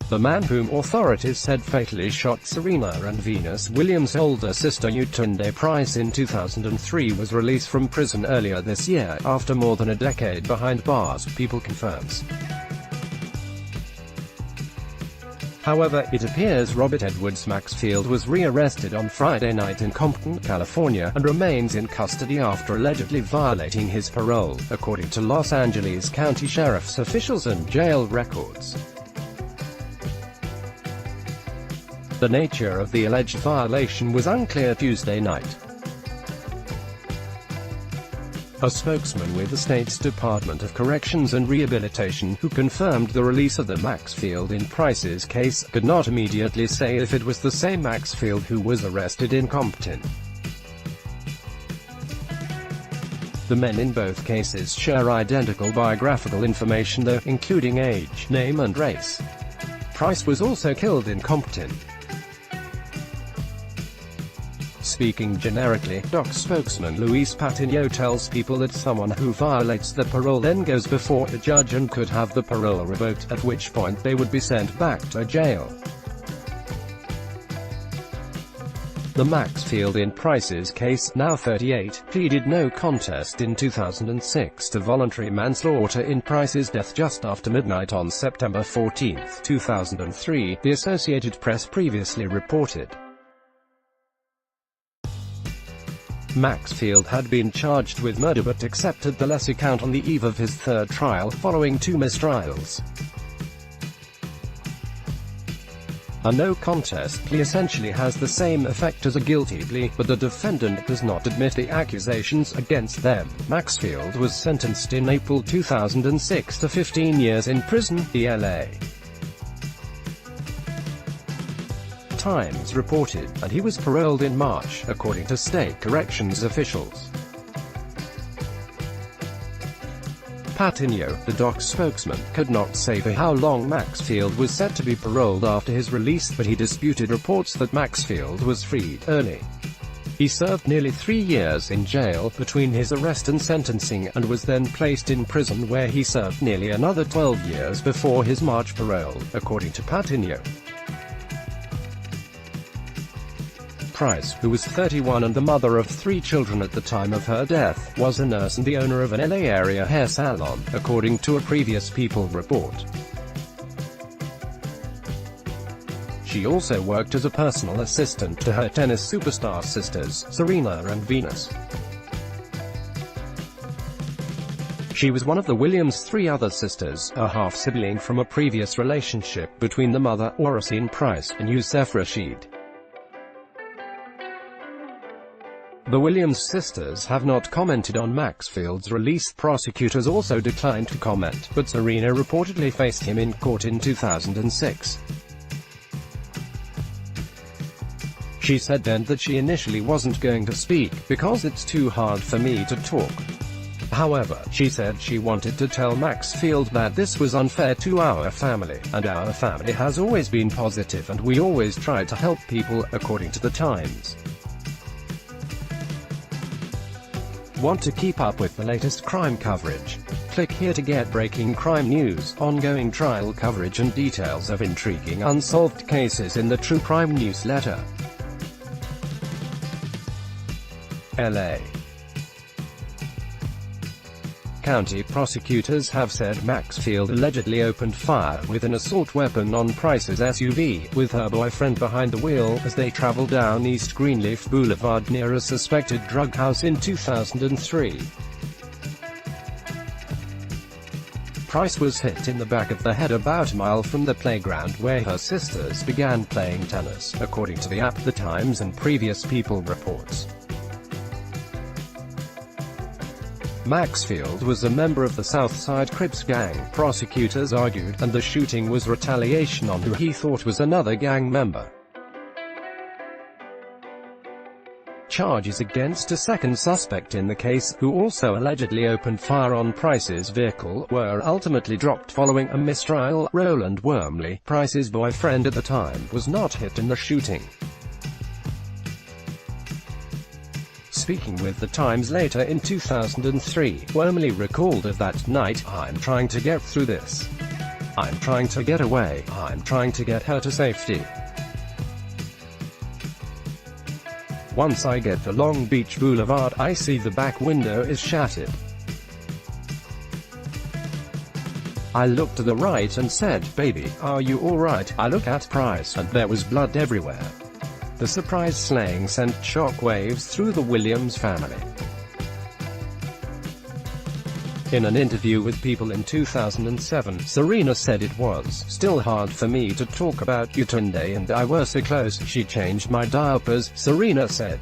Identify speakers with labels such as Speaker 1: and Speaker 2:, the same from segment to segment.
Speaker 1: The man whom authorities said fatally shot Serena and Venus Williams' older sister Yetunde Price in 2003 was released from prison earlier this year, after more than a decade behind bars, People confirms. However, it appears Robert Edwards Maxfield was rearrested on Friday night in Compton, California, and remains in custody after allegedly violating his parole, according to Los Angeles County Sheriff's officials and jail records. The nature of the alleged violation was unclear Tuesday night. A spokesman with the state's Department of Corrections and Rehabilitation, who confirmed the release of the Maxfield in Price's case, could not immediately say if it was the same Maxfield who was arrested in Compton. The men in both cases share identical biographical information though, including age, name and race. Price was also killed in Compton. Speaking generically, DOC spokesman Luis Patiño tells people that someone who violates the parole then goes before a judge and could have the parole revoked, at which point they would be sent back to jail. The Maxfield in Price's case, now 38, pleaded no contest in 2006 to voluntary manslaughter in Price's death just after midnight on September 14, 2003, the Associated Press previously reported. Maxfield had been charged with murder but accepted the lesser count on the eve of his third trial, following 2 mistrials. A no contest plea essentially has the same effect as a guilty plea, but the defendant does not admit the accusations against them. Maxfield was sentenced in April 2006 to 15 years in prison, the L.A. Times reported, and he was paroled in March, according to state corrections officials. Patiño, the DOC spokesman, could not say for how long Maxfield was set to be paroled after his release, but he disputed reports that Maxfield was freed early. He served nearly 3 years in jail between his arrest and sentencing, and was then placed in prison where he served nearly another 12 years before his March parole, according to Patiño. Price, who was 31 and the mother of 3 children at the time of her death, was a nurse and the owner of an LA area hair salon, according to a previous People report. She also worked as a personal assistant to her tennis superstar sisters, Serena and Venus. She was one of the Williams' 3 other sisters, a half-sibling from a previous relationship between the mother, Oracene Price, and Youssef Rashid. The Williams sisters have not commented on Maxfield's release. Prosecutors also declined to comment, but Serena reportedly faced him in court in 2006. She said then that she initially wasn't going to speak, because it's too hard for me to talk. However, she said she wanted to tell Maxfield that this was unfair to our family, and our family has always been positive and we always tried to help people, according to the Times. Want to keep up with the latest crime coverage? Click here to get breaking crime news, ongoing trial coverage and details of intriguing unsolved cases in the True Crime newsletter. LA County prosecutors have said Maxfield allegedly opened fire with an assault weapon on Price's SUV, with her boyfriend behind the wheel, as they traveled down East Greenleaf Boulevard near a suspected drug house in 2003. Price was hit in the back of the head about a mile from the playground where her sisters began playing tennis, according to the app The Times and previous People reports. Maxfield was a member of the Southside Crips gang, prosecutors argued, and the shooting was retaliation on who he thought was another gang member. Charges against a second suspect in the case, who also allegedly opened fire on Price's vehicle, were ultimately dropped following a mistrial. Roland Wormley, Price's boyfriend at the time, was not hit in the shooting. Speaking with The Times later in 2003, Wormley recalled of that night, "I'm trying to get through this. I'm trying to get away. I'm trying to get her to safety. Once I get to Long Beach Boulevard, I see the back window is shattered. I looked to the right and said, "Baby, are you alright?" I look at Price, and there was blood everywhere. The surprise slaying sent shockwaves through the Williams family. In an interview with People in 2007, Serena said, "It was still hard for me to talk about Yetunde and I were so close. She changed my diapers," Serena said.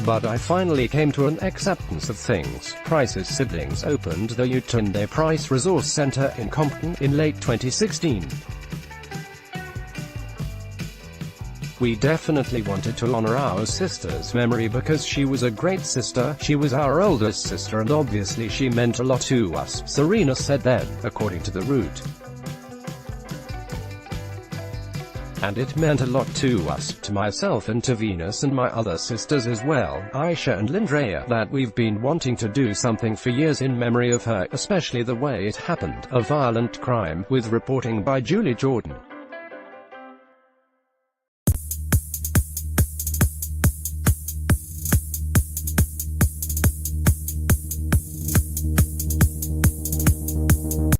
Speaker 1: "But I finally came to an acceptance of things." Price's siblings opened the Yetunde Price Resource Center in Compton in late 2016. "We definitely wanted to honor our sister's memory because she was a great sister. She was our oldest sister and obviously she meant a lot to us," Serena said then, according to The Root. "And it meant a lot to us, to myself and to Venus and my other sisters as well, Aisha and Lindrea, that we've been wanting to do something for years in memory of her, especially the way it happened, a violent crime," with reporting by Julie Jordan.